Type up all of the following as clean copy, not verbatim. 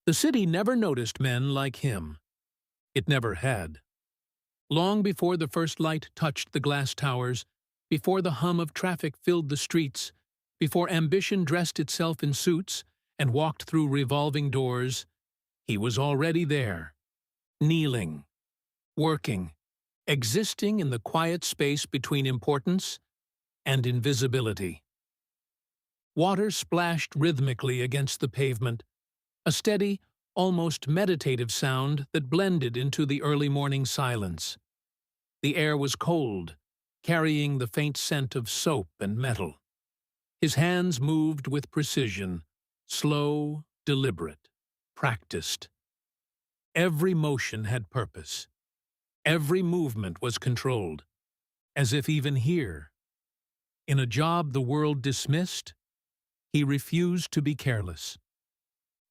The city never noticed men like him. It never had. Long before the first light touched the glass towers, before the hum of traffic filled the streets, before ambition dressed itself in suits and walked through revolving doors, he was already there, kneeling, working, existing in the quiet space between importance and invisibility. Water splashed rhythmically against the pavement, a steady, almost meditative sound that blended into the early morning silence. The air was cold, carrying the faint scent of soap and metal. His hands moved with precision, slow, deliberate, practiced. Every motion had purpose. Every movement was controlled, as if even here, in a job the world dismissed, he refused to be careless.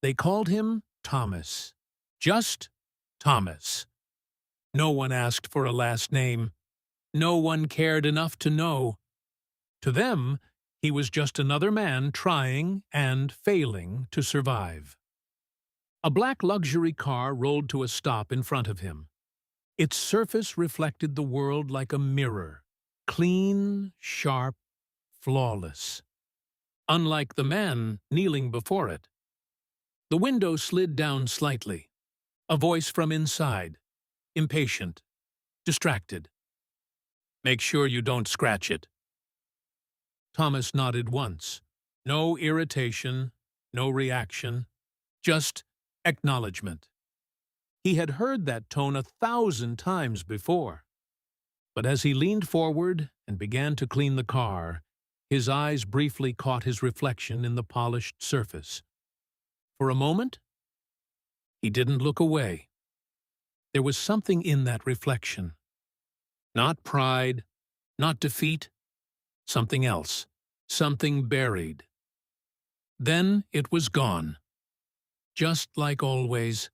They called him Thomas. Just Thomas. No one asked for a last name. No one cared enough to know. To them, he was just another man trying and failing to survive. A black luxury car rolled to a stop in front of him. Its surface reflected the world like a mirror, clean, sharp, flawless. Unlike the man kneeling before it. The window slid down slightly. A voice from inside, impatient, distracted. "Make sure you don't scratch it." Thomas nodded once. No irritation, no reaction, just acknowledgement. He had heard that tone 1,000 times before. But as he leaned forward and began to clean the car, his eyes briefly caught his reflection in the polished surface. For a moment, he didn't look away. There was something in that reflection. Not pride, not defeat, something else, something buried. Then it was gone. Just like always,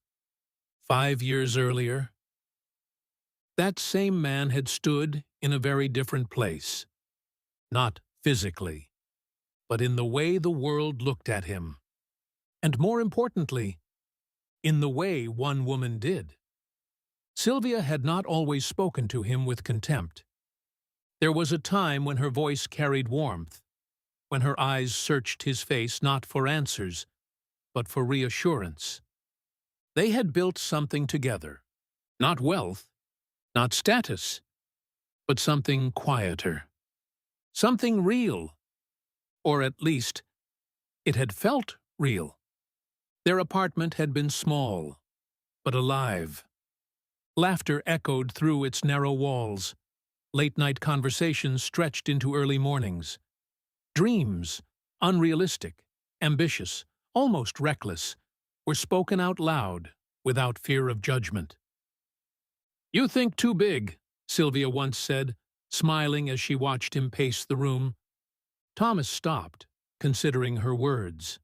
5 years earlier. That same man had stood in a very different place. Not physically, but in the way the world looked at him. And more importantly, in the way one woman did. Sylvia had not always spoken to him with contempt. There was a time when her voice carried warmth, when her eyes searched his face not for answers, but for reassurance. They had built something together, not wealth, not status, but something quieter, something real, or at least, it had felt real. Their apartment had been small, but alive. Laughter echoed through its narrow walls. Late-night conversations stretched into early mornings. Dreams, unrealistic, ambitious, almost reckless, were spoken out loud, without fear of judgment. "You think too big," Sylvia once said, smiling as she watched him pace the room. Thomas stopped, considering her words.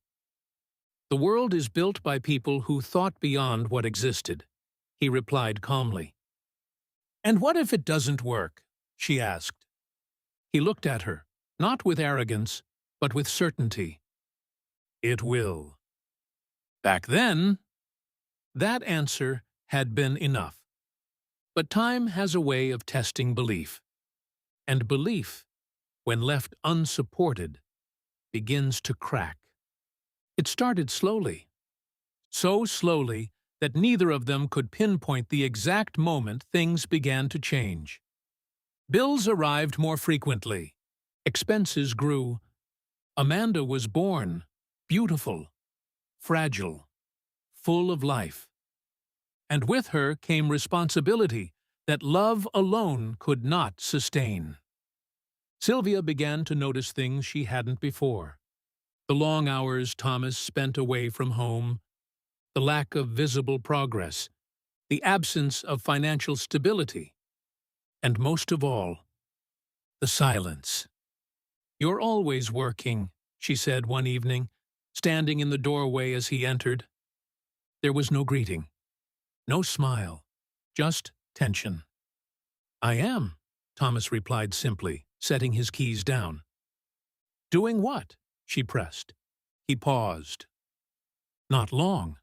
"The world is built by people who thought beyond what existed," he replied calmly. "And what if it doesn't work?" she asked. He looked at her, not with arrogance, but with certainty. "It will." Back then, that answer had been enough. But time has a way of testing belief. And belief, when left unsupported, begins to crack. It started slowly. So slowly that neither of them could pinpoint the exact moment things began to change. Bills arrived more frequently. Expenses grew. Amanda was born, beautiful, fragile, full of life. And with her came responsibility that love alone could not sustain. Sylvia began to notice things she hadn't before. The long hours Thomas spent away from home, the lack of visible progress, the absence of financial stability, and most of all, the silence. "You're always working," she said one evening, standing in the doorway as he entered. There was no greeting, no smile, just tension. "I am," Thomas replied simply, setting his keys down. "Doing what?" she pressed. He paused. "Not long."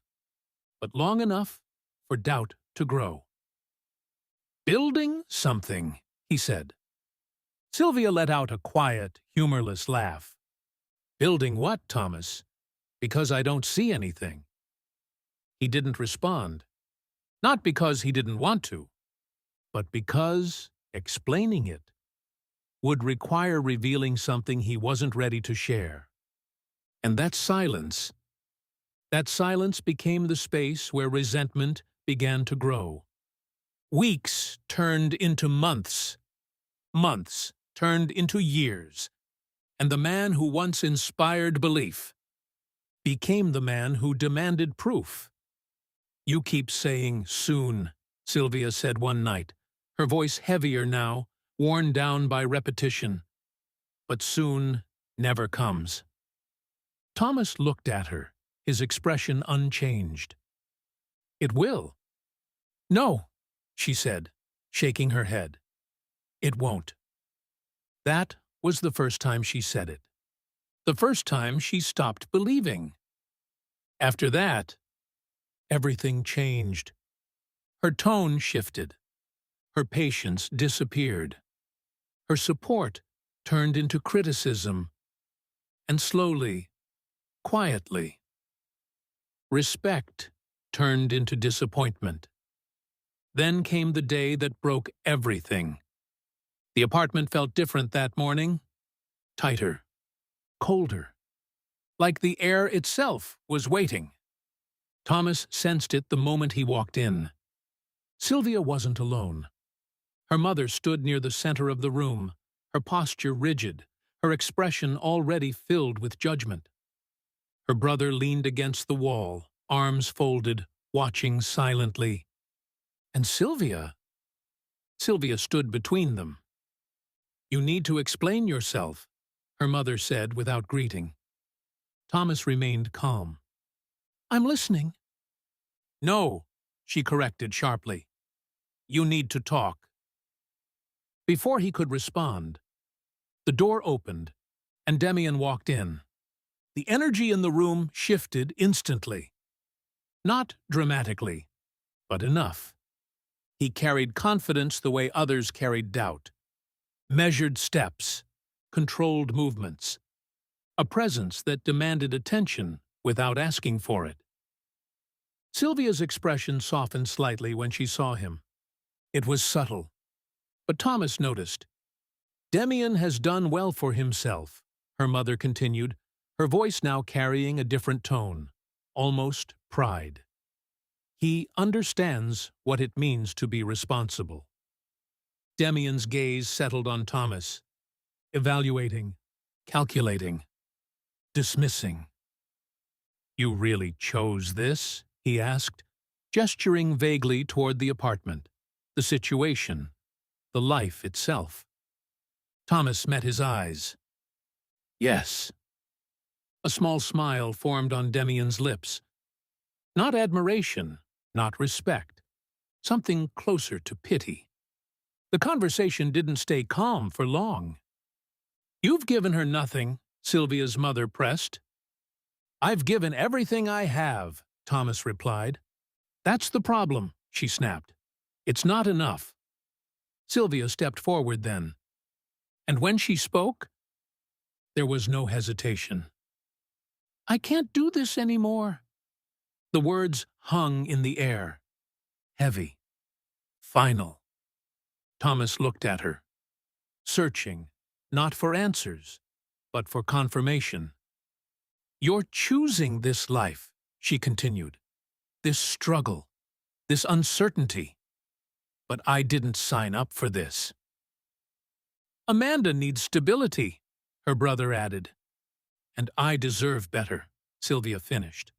but long enough for doubt to grow. "Building something," he said. Sylvia let out a quiet, humorless laugh. "Building what, Thomas? Because I don't see anything." He didn't respond. Not because he didn't want to, but because explaining it would require revealing something he wasn't ready to share. And that silence became the space where resentment began to grow. Weeks turned into months. Months turned into years. And the man who once inspired belief became the man who demanded proof. "You keep saying soon," Sylvia said one night, her voice heavier now, worn down by repetition. "But soon never comes." Thomas looked at her, his expression unchanged. "It will." "No," she said, shaking her head. "It won't." That was the first time she said it. The first time she stopped believing. After that, everything changed. Her tone shifted. Her patience disappeared. Her support turned into criticism. And slowly, quietly, respect turned into disappointment. Then came the day that broke everything. The apartment felt different that morning. Tighter. Colder. Like the air itself was waiting. Thomas sensed it the moment he walked in. Sylvia wasn't alone. Her mother stood near the center of the room, her posture rigid, her expression already filled with judgment. Her brother leaned against the wall, arms folded, watching silently. And Sylvia stood between them. "You need to explain yourself," her mother said without greeting. Thomas remained calm. "I'm listening." "No," she corrected sharply. "You need to talk." Before he could respond, the door opened, and Demian walked in. The energy in the room shifted instantly. Not dramatically, but enough. He carried confidence the way others carried doubt. Measured steps, controlled movements. A presence that demanded attention without asking for it. Sylvia's expression softened slightly when she saw him. It was subtle, but Thomas noticed. "Demian has done well for himself," her mother continued, her voice now carrying a different tone, almost pride. "He understands what it means to be responsible." Demian's gaze settled on Thomas, evaluating, calculating, dismissing. "You really chose this?" he asked, gesturing vaguely toward the apartment, the situation, the life itself. Thomas met his eyes. "Yes." A small smile formed on Demian's lips. Not admiration, not respect. Something closer to pity. The conversation didn't stay calm for long. "You've given her nothing," Sylvia's mother pressed. "I've given everything I have," Thomas replied. "That's the problem," she snapped. "It's not enough." Sylvia stepped forward then. And when she spoke, there was no hesitation. "I can't do this anymore." The words hung in the air. Heavy. Final. Thomas looked at her, searching, not for answers, but for confirmation. "You're choosing this life," she continued. "This struggle, this uncertainty. But I didn't sign up for this." "Amanda needs stability," her brother added. "And I deserve better," Sylvia finished.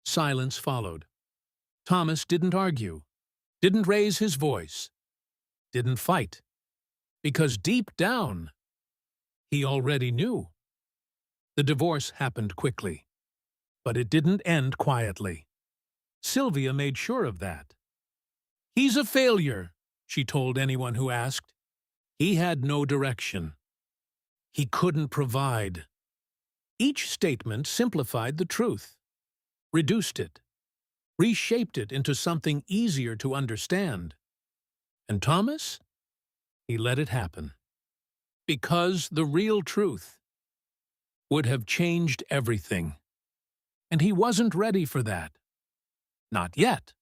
Silence followed. Thomas didn't argue, didn't raise his voice, didn't fight. Because deep down, he already knew. The divorce happened quickly, but it didn't end quietly. Sylvia made sure of that. "He's a failure," she told anyone who asked. "He had no direction. He couldn't provide." Each statement simplified the truth, reduced it. reshaped it into something easier to understand. And Thomas? He let it happen. Because the real truth would have changed everything. And he wasn't ready for that. Not yet.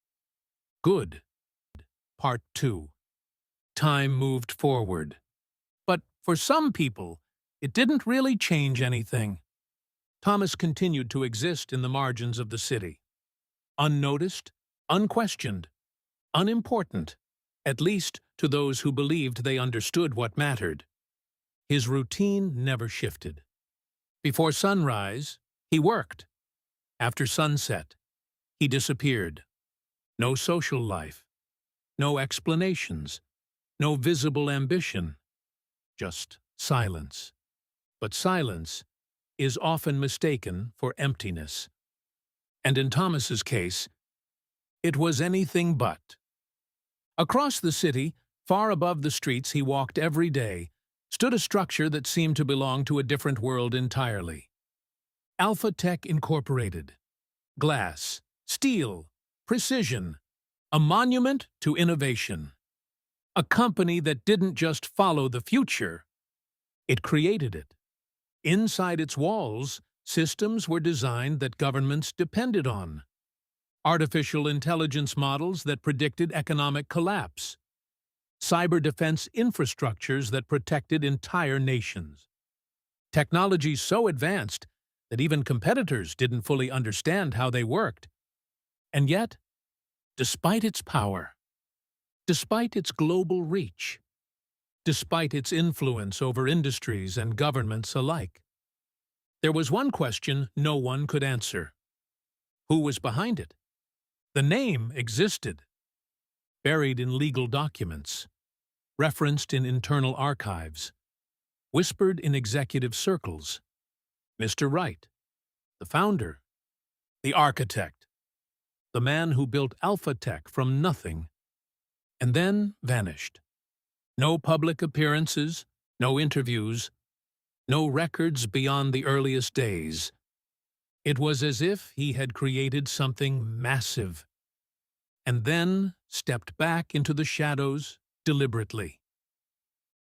Good. Part 2. Time moved forward. But for some people, it didn't really change anything. Thomas continued to exist in the margins of the city. Unnoticed, unquestioned, unimportant, at least to those who believed they understood what mattered. His routine never shifted. Before sunrise, he worked. After sunset, he disappeared. No social life, no explanations, no visible ambition, just silence. But silence is often mistaken for emptiness. And in Thomas's case, it was anything but. Across the city, far above the streets he walked every day, stood a structure that seemed to belong to a different world entirely. Alpha Tech Incorporated. Glass, steel, precision, a monument to innovation. A company that didn't just follow the future, it created it. Inside its walls, systems were designed that governments depended on. Artificial intelligence models that predicted economic collapse. Cyber defense infrastructures that protected entire nations. Technology so advanced that even competitors didn't fully understand how they worked. And yet, despite its power, despite its global reach, despite its influence over industries and governments alike, there was one question no one could answer. Who was behind it? The name existed, buried in legal documents, referenced in internal archives, whispered in executive circles. Mr. Wright, the founder, the architect, the man who built Alpha Tech from nothing, and then vanished. No public appearances, no interviews, no records beyond the earliest days. It was as if he had created something massive, and then stepped back into the shadows deliberately.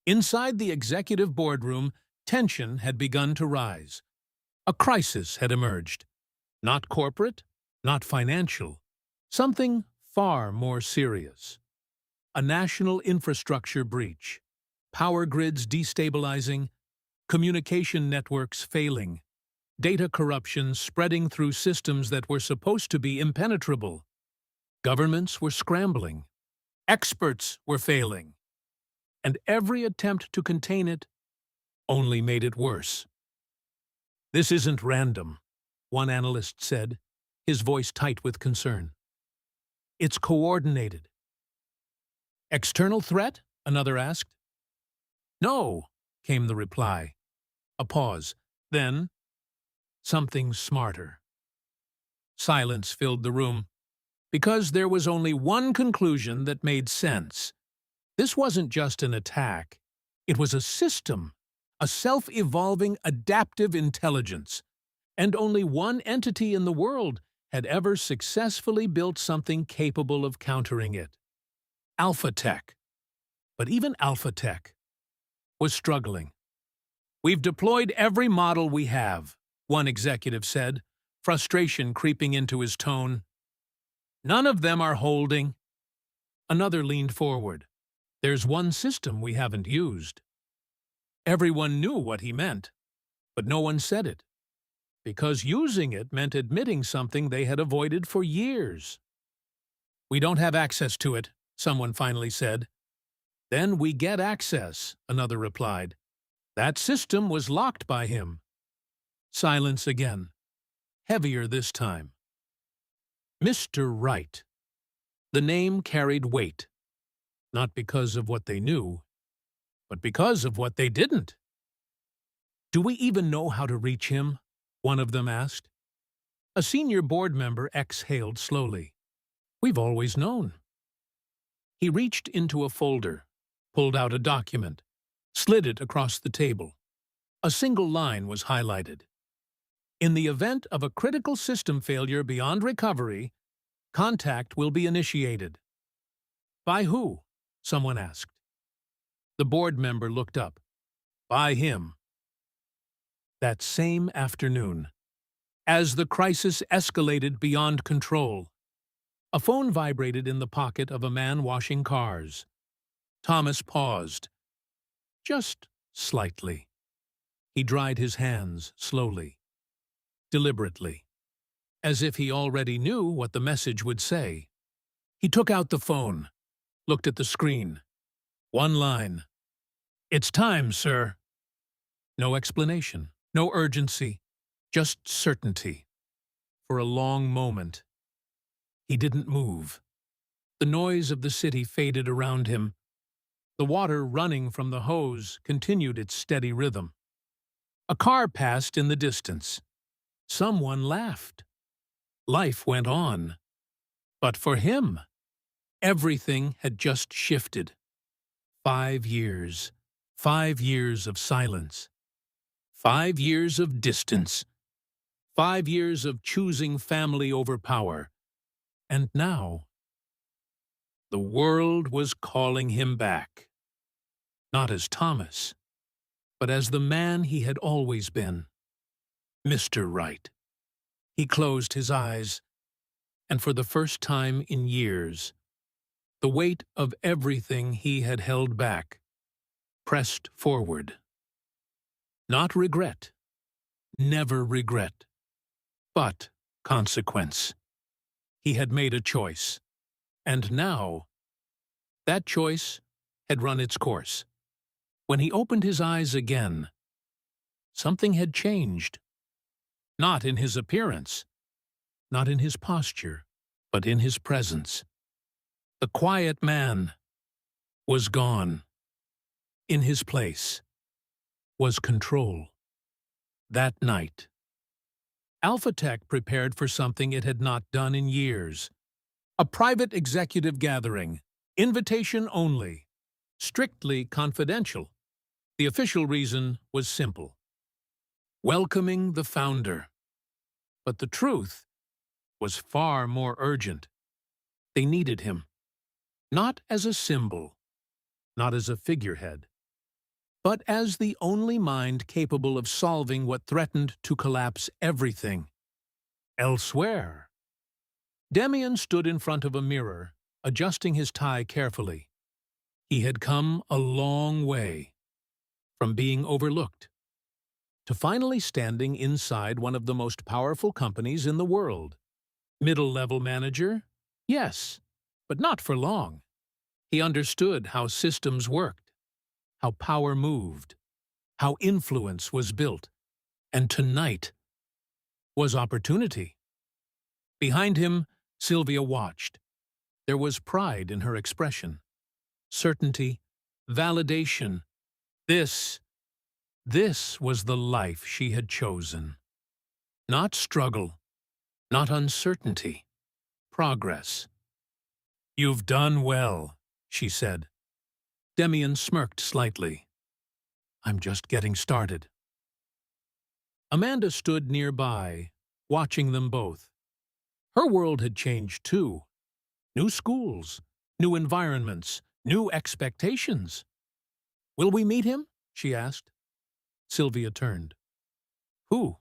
Inside the executive boardroom, tension had begun to rise. A crisis had emerged. Not corporate, not financial. Something far more serious. A national infrastructure breach. Power grids destabilizing. Communication networks failing. Data corruption spreading through systems that were supposed to be impenetrable. Governments were scrambling. Experts were failing. And every attempt to contain it only made it worse. This isn't random, one analyst said, his voice tight with concern. It's coordinated. External threat? Another asked. No, came the reply. A pause. Then, something smarter. Silence filled the room, because there was only one conclusion that made sense. This wasn't just an attack. It was a system, a self-evolving adaptive intelligence, and only one entity in the world had ever successfully built something capable of countering it. Alpha Tech. But even Alpha Tech was struggling. We've deployed every model we have, one executive said, frustration creeping into his tone. None of them are holding. Another leaned forward. There's one system we haven't used. Everyone knew what he meant, but no one said it, because using it meant admitting something they had avoided for years. We don't have access to it, someone finally said. Then we get access, another replied. That system was locked by him. Silence again, heavier this time. Mr. Wright. The name carried weight, not because of what they knew, but because of what they didn't. Do we even know how to reach him? One of them asked. A senior board member exhaled slowly. We've always known. He reached into a folder, pulled out a document, slid it across the table. A single line was highlighted. In the event of a critical system failure beyond recovery, Contact will be initiated. By who? Someone asked. The board member looked up. By him. That same afternoon, as the crisis escalated beyond control, a phone vibrated in the pocket of a man washing cars. Thomas paused. Just slightly. He dried his hands slowly, deliberately, as if he already knew what the message would say. He took out the phone, looked at the screen. One line. It's time, sir. No explanation, no urgency, just certainty. For a long moment, he didn't move. The noise of the city faded around him. The water running from the hose continued its steady rhythm. A car passed in the distance. Someone laughed. Life went on. But for him, everything had just shifted. 5 years. 5 years of silence. 5 years of distance. 5 years of choosing family over power. And now, the world was calling him back. Not as Thomas, but as the man he had always been. Mr. Right. He closed his eyes, and for the first time in years, the weight of everything he had held back pressed forward. Not regret, never regret, but consequence. He had made a choice, and now that choice had run its course. When he opened his eyes again, something had changed. Not in his appearance, not in his posture, but in his presence. The quiet man was gone. In his place was control. That night, Alpha Tech prepared for something it had not done in years. A private executive gathering, invitation only, strictly confidential. The official reason was simple: welcoming the founder. But the truth was far more urgent. They needed him, not as a symbol, not as a figurehead, but as the only mind capable of solving what threatened to collapse everything. Elsewhere, Demian stood in front of a mirror, adjusting his tie carefully. He had come a long way, from being overlooked to finally standing inside one of the most powerful companies in the world. Middle-level manager? Yes, but not for long. He understood how systems worked, how power moved, how influence was built, and tonight was opportunity. Behind him, Sylvia watched. There was pride in her expression, certainty, validation. This was the life she had chosen. Not struggle, not uncertainty, progress. You've done well, she said. Demian smirked slightly. I'm just getting started. Amanda stood nearby, watching them both. Her world had changed too. New schools, new environments, new expectations. Will we meet him? She asked. Sylvia turned. Who?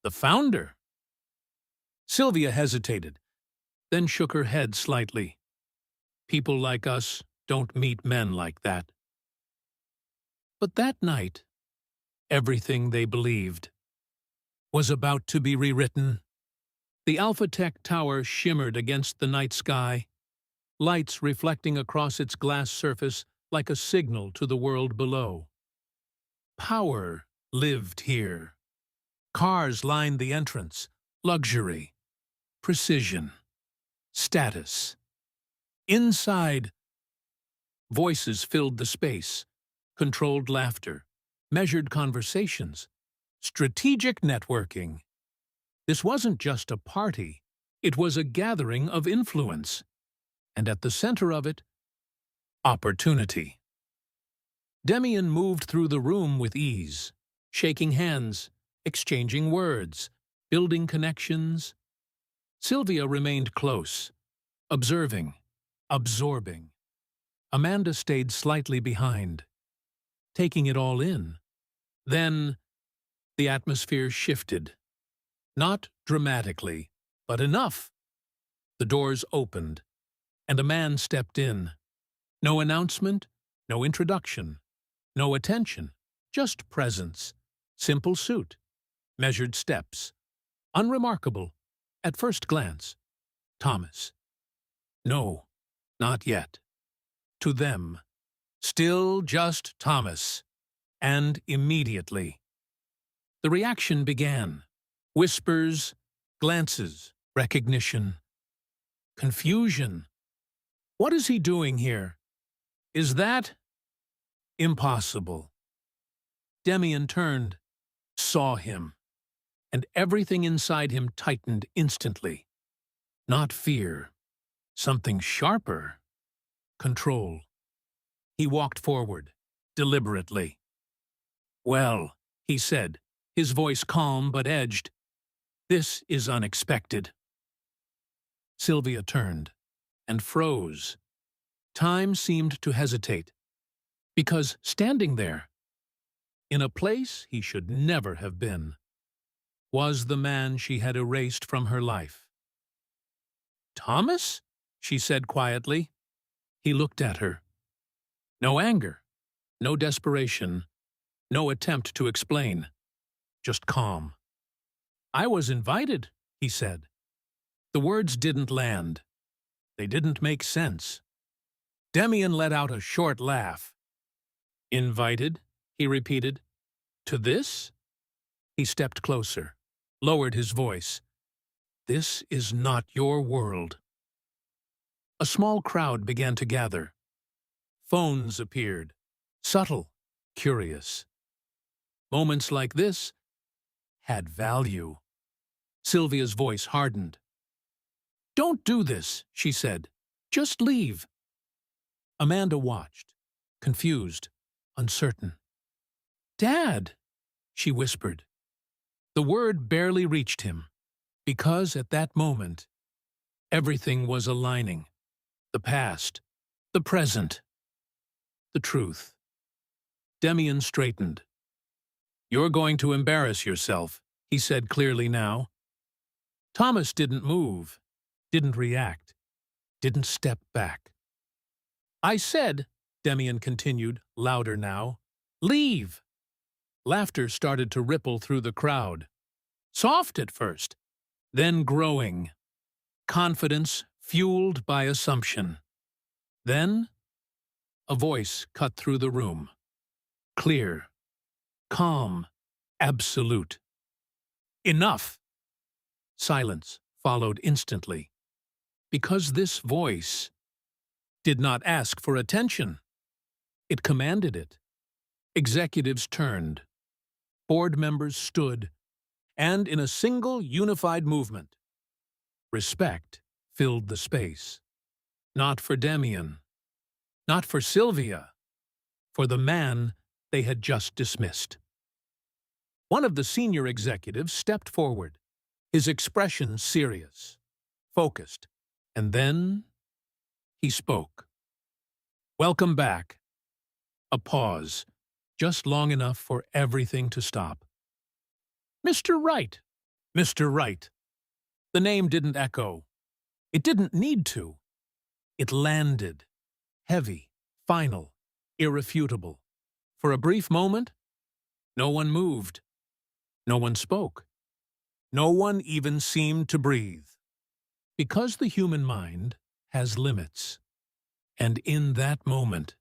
The founder. Sylvia hesitated, then shook her head slightly. People like us don't meet men like that. But that night, everything they believed was about to be rewritten. The Alpha Tech tower shimmered against the night sky, lights reflecting across its glass surface like a signal to the world below. Power lived here. Cars lined the entrance, luxury, precision, status. Inside, voices filled the space, controlled laughter, measured conversations, strategic networking. This wasn't just a party, it was a gathering of influence. And at the center of it, opportunity. Demian moved through the room with ease, shaking hands, exchanging words, building connections. Sylvia remained close, observing, absorbing. Amanda stayed slightly behind, taking it all in. Then the atmosphere shifted. Not dramatically, but enough. The doors opened, and a man stepped in. No announcement, no introduction, no attention, just presence. Simple suit, measured steps. Unremarkable, at first glance. Thomas. No, not yet. To them. Still just Thomas. And immediately. The reaction began. Whispers, glances, recognition. Confusion. What is he doing here? Is that impossible? Demian turned, saw him, and everything inside him tightened instantly. Not fear. Something sharper. Control. He walked forward, deliberately. Well, he said, his voice calm but edged, this is unexpected. Sylvia turned and froze. Time seemed to hesitate, because standing there, in a place he should never have been, was the man she had erased from her life. Thomas? She said quietly. He looked at her. No anger, no desperation, no attempt to explain, just calm. I was invited, he said. The words didn't land. They didn't make sense. Demian let out a short laugh. Invited, he repeated. To this? He stepped closer, lowered his voice. This is not your world. A small crowd began to gather. Phones appeared, subtle, curious. Moments like this had value. Sylvia's voice hardened. Don't do this, she said. Just leave. Amanda watched, confused, uncertain. Dad, she whispered. The word barely reached him, because at that moment, everything was aligning. The past, the present, the truth. Demian straightened. You're going to embarrass yourself, he said clearly now. Thomas didn't move, didn't react, didn't step back. I said, Demian continued, louder now, leave. Laughter started to ripple through the crowd. Soft at first, then growing. Confidence fueled by assumption. Then, a voice cut through the room. Clear, calm, absolute. Enough! Silence followed instantly, because this voice did not ask for attention. It commanded it. Executives turned. Board members stood, and in a single unified movement, respect filled the space. Not for Demian, not for Sylvia, for the man they had just dismissed. One of the senior executives stepped forward, his expression serious, focused, and then he spoke. Welcome back. A pause, just long enough for everything to stop. Mr. Wright. Mr. Wright. The name didn't echo. It didn't need to. It landed. Heavy, final, irrefutable. For a brief moment, no one moved. No one spoke. No one even seemed to breathe. Because the human mind has limits. And in that moment,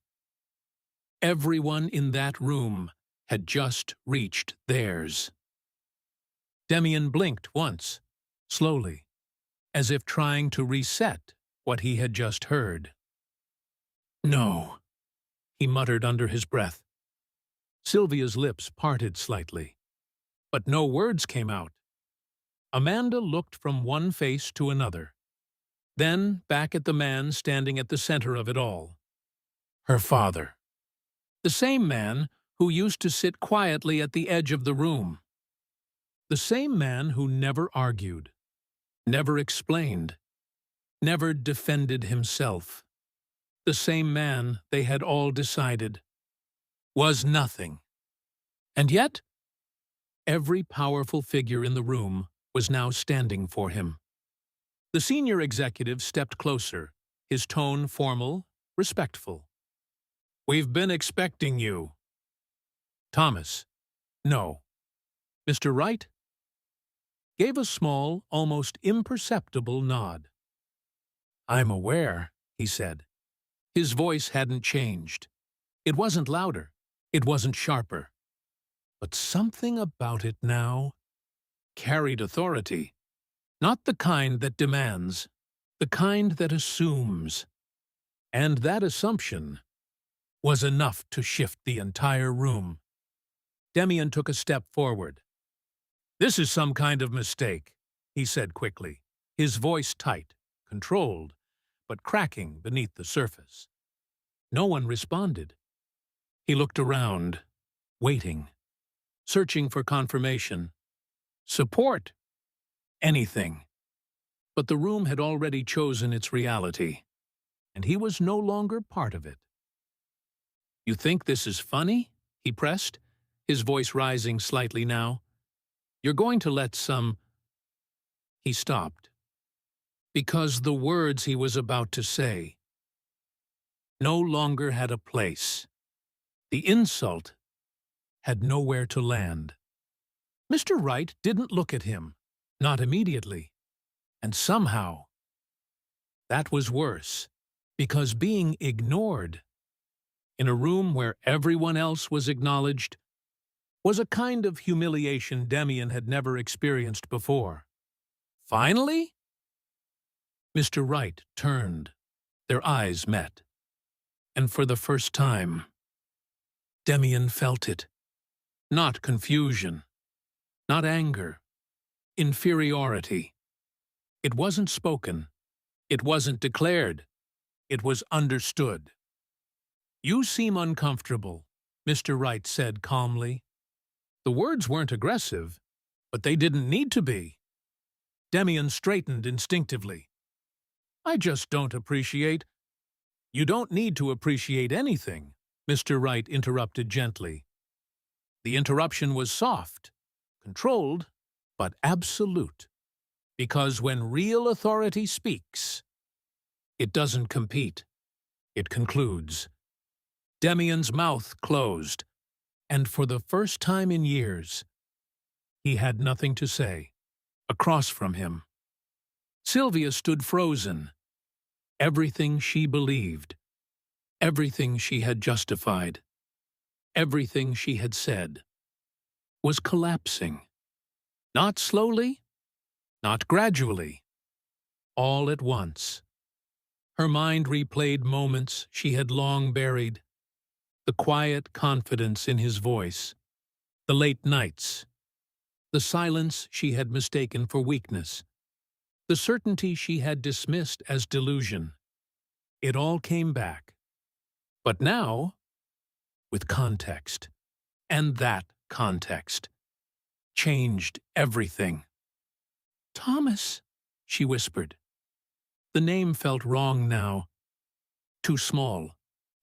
everyone in that room had just reached theirs. Demian blinked once, slowly, as if trying to reset what he had just heard. No, he muttered under his breath. Sylvia's lips parted slightly, but no words came out. Amanda looked from one face to another, then back at the man standing at the center of it all. Her father. The same man who used to sit quietly at the edge of the room. The same man who never argued, never explained, never defended himself. The same man, they had all decided, was nothing. And yet, every powerful figure in the room was now standing for him. The senior executive stepped closer, his tone formal, respectful. "We've been expecting you." Thomas, "No." Mr. Wright gave a small, almost imperceptible nod. "I'm aware," he said. His voice hadn't changed. It wasn't louder. It wasn't sharper. But something about it now carried authority. Not the kind that demands, the kind that assumes. And that assumption was enough to shift the entire room. Demian took a step forward. "This is some kind of mistake," he said quickly, his voice tight, controlled, but cracking beneath the surface. No one responded. He looked around, waiting, searching for confirmation, support, anything. But the room had already chosen its reality, and he was no longer part of it. "You think this is funny?" he pressed, his voice rising slightly now. "You're going to let some—" He stopped, because the words he was about to say no longer had a place. The insult had nowhere to land. Mr. Wright didn't look at him, not immediately. And somehow, that was worse, because being ignored in a room where everyone else was acknowledged was a kind of humiliation Demian had never experienced before. "Finally?" Mr. Wright turned. Their eyes met. And for the first time, Demian felt it. Not confusion, not anger, inferiority. It wasn't spoken. It wasn't declared. It was understood. "You seem uncomfortable," Mr. Wright said calmly. The words weren't aggressive, but they didn't need to be. Demian straightened instinctively. "I just don't appreciate—" "You don't need to appreciate anything," Mr. Wright interrupted gently. The interruption was soft, controlled, but absolute. Because when real authority speaks, it doesn't compete. It concludes. Demian's mouth closed, and for the first time in years, he had nothing to say. Across from him, Sylvia stood frozen. Everything she believed, everything she had justified, everything she had said, was collapsing. Not slowly, not gradually, all at once. Her mind replayed moments she had long buried, the quiet confidence in his voice, the late nights, the silence she had mistaken for weakness, the certainty she had dismissed as delusion. It all came back. But now, with context, and that context changed everything. "Thomas," she whispered. The name felt wrong now. Too small,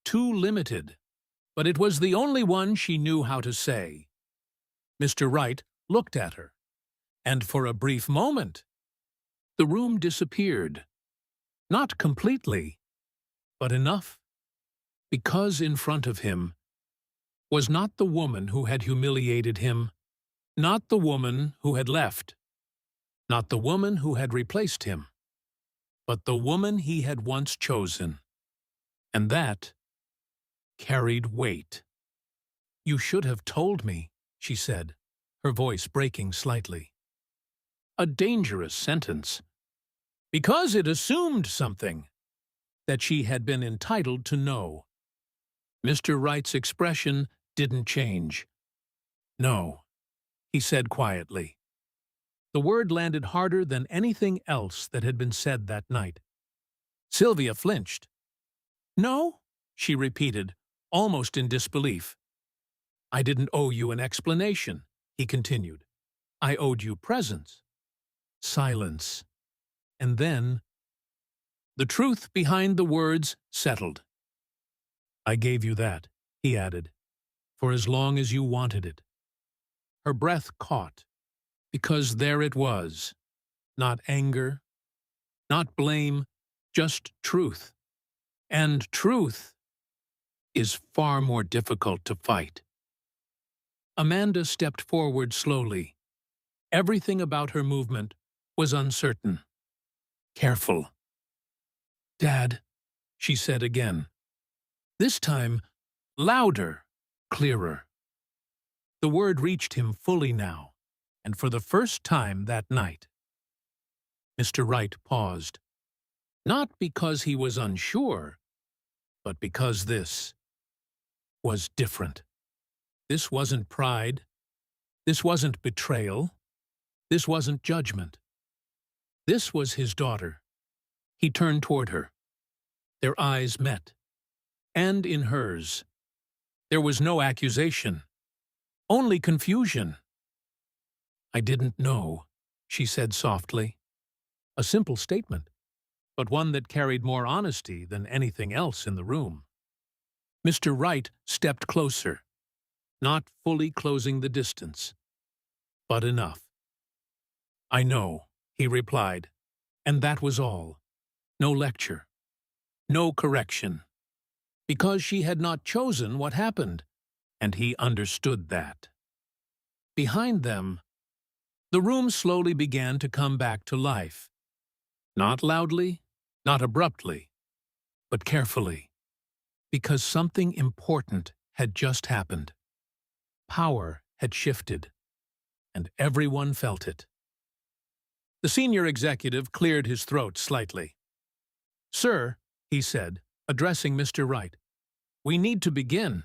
too limited. But it was the only one she knew how to say. Mr. Wright looked at her, and for a brief moment, the room disappeared. Not completely, but enough. Because in front of him was not the woman who had humiliated him, not the woman who had left, not the woman who had replaced him, but the woman he had once chosen. And that carried weight. "You should have told me," she said, her voice breaking slightly. A dangerous sentence. Because it assumed something that she had been entitled to know. Mr. Wright's expression didn't change. "No," he said quietly. The word landed harder than anything else that had been said that night. Sylvia flinched. "No?" she repeated, almost in disbelief. "I didn't owe you an explanation," he continued. "I owed you presence." Silence. And then, the truth behind the words settled. "I gave you that," he added, "for as long as you wanted it." Her breath caught, because there it was. Not anger, not blame, just truth. And truth is far more difficult to fight. Amanda stepped forward slowly. Everything about her movement was uncertain. Careful. "Dad," she said again. This time, louder, clearer. The word reached him fully now, and for the first time that night. Mr. Wright paused. Not because he was unsure, but because this was different. This wasn't pride. This wasn't betrayal. This wasn't judgment. This was his daughter. He turned toward her. Their eyes met. And in hers, there was no accusation, only confusion. "I didn't know," she said softly. A simple statement, but one that carried more honesty than anything else in the room. Mr. Wright stepped closer, not fully closing the distance, but enough. "I know," he replied, and that was all. No lecture, no correction, because she had not chosen what happened, and he understood that. Behind them, the room slowly began to come back to life. Not loudly, not abruptly, but carefully, because something important had just happened. Power had shifted, and everyone felt it. The senior executive cleared his throat slightly. "Sir," he said, addressing Mr. Wright, "we need to begin."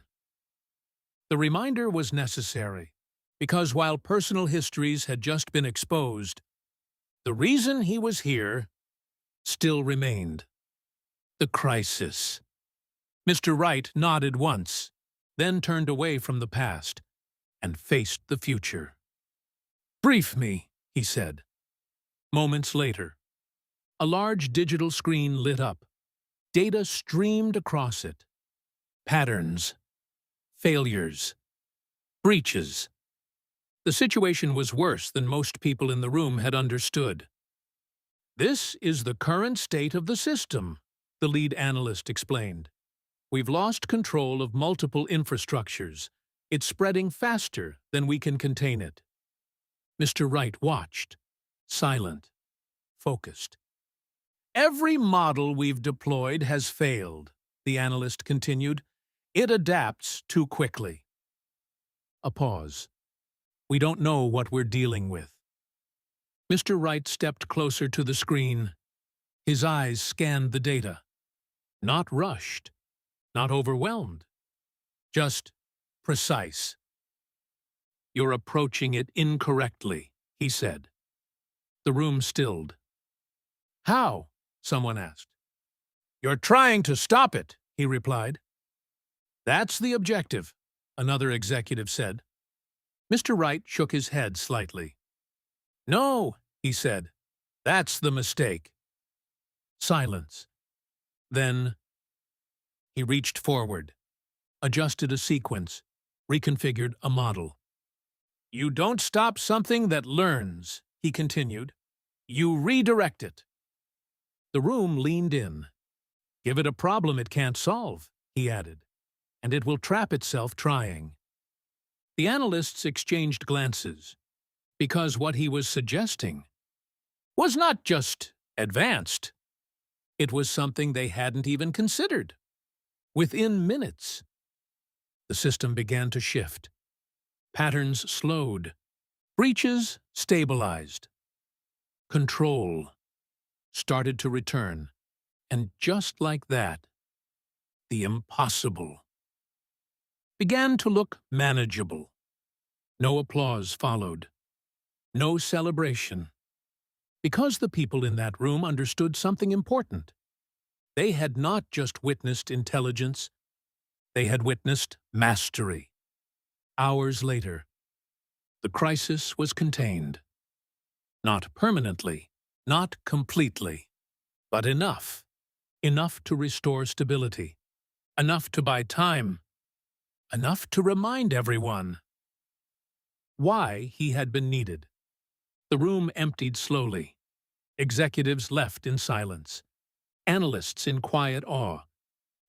The reminder was necessary, because while personal histories had just been exposed, the reason he was here still remained. The crisis. Mr. Wright nodded once, then turned away from the past and faced the future. "Brief me," he said. Moments later, a large digital screen lit up. Data streamed across it. Patterns. Failures. Breaches. The situation was worse than most people in the room had understood. "This is the current state of the system," the lead analyst explained. "We've lost control of multiple infrastructures. It's spreading faster than we can contain it." Mr. Wright watched, silent, focused. "Every model we've deployed has failed," the analyst continued. "It adapts too quickly." A pause. "We don't know what we're dealing with." Mr. Wright stepped closer to the screen. His eyes scanned the data. Not rushed, not overwhelmed, just precise. "You're approaching it incorrectly," he said. The room stilled. "How?" someone asked. "You're trying to stop it," he replied. "That's the objective," another executive said. Mr. Wright shook his head slightly. "No," he said, "that's the mistake." Silence. Then he reached forward, adjusted a sequence, reconfigured a model. "You don't stop something that learns," he continued. "You redirect it." The room leaned in. "Give it a problem it can't solve," he added, "and it will trap itself trying." The analysts exchanged glances, because what he was suggesting was not just advanced. It was something they hadn't even considered. Within minutes, the system began to shift. Patterns slowed. Breaches stabilized. Control started to return. And just like that, the impossible began to look manageable. No applause followed. No celebration. Because the people in that room understood something important. They had not just witnessed intelligence, they had witnessed mastery. Hours later, the crisis was contained. Not permanently, Not completely, but enough. Enough to restore stability. Enough to buy time. Enough to remind everyone why he had been needed. The room emptied slowly. Executives left in silence. Analysts in quiet awe,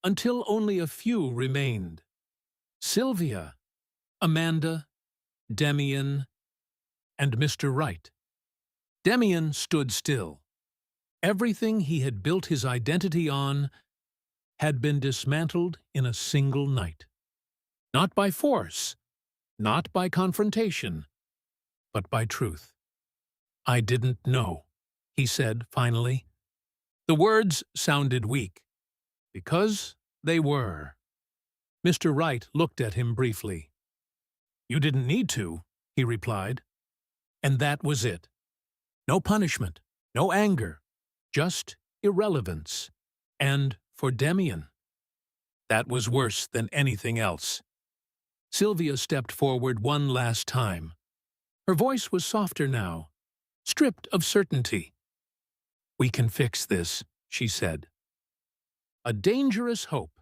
until only a few remained. Sylvia, Amanda, Demian, and Mr. Wright. Demian stood still. Everything he had built his identity on had been dismantled in a single night. Not by force, not by confrontation, but by truth. "I didn't know," he said finally. The words sounded weak, because they were. Mr. Wright looked at him briefly. "You didn't need to," he replied. And that was it. No punishment, no anger, just irrelevance. And for Demian, that was worse than anything else. Sylvia stepped forward one last time. Her voice was softer now, stripped of certainty. "We can fix this," she said. A dangerous hope,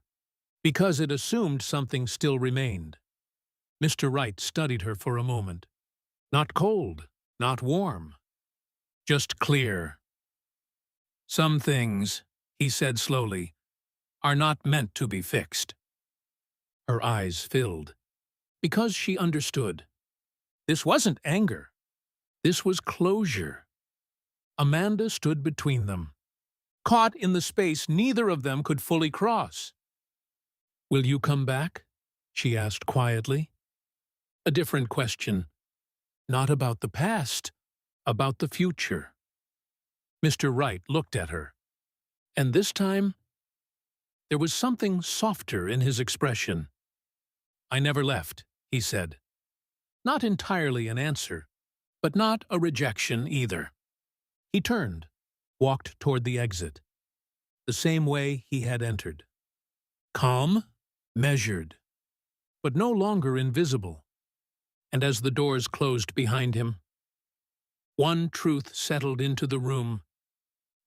because it assumed something still remained. Mr. Wright studied her for a moment. Not cold, not warm, just clear. "Some things," he said slowly, "are not meant to be fixed." Her eyes filled, because she understood. This wasn't anger. This was closure. Amanda stood between them, caught in the space neither of them could fully cross. "Will you come back?" she asked quietly. A different question. Not about the past, about the future. Mr. Wright looked at her, and this time there was something softer in his expression. "I never left," he said. Not entirely an answer, but not a rejection either. He turned, walked toward the exit, the same way he had entered. Calm, measured, but no longer invisible. And as the doors closed behind him, one truth settled into the room.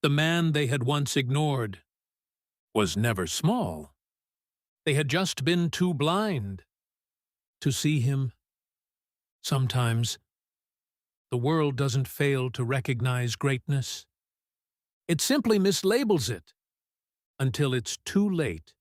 The man they had once ignored was never small. They had just been too blind to see him. Sometimes the world doesn't fail to recognize greatness. It simply mislabels it until it's too late.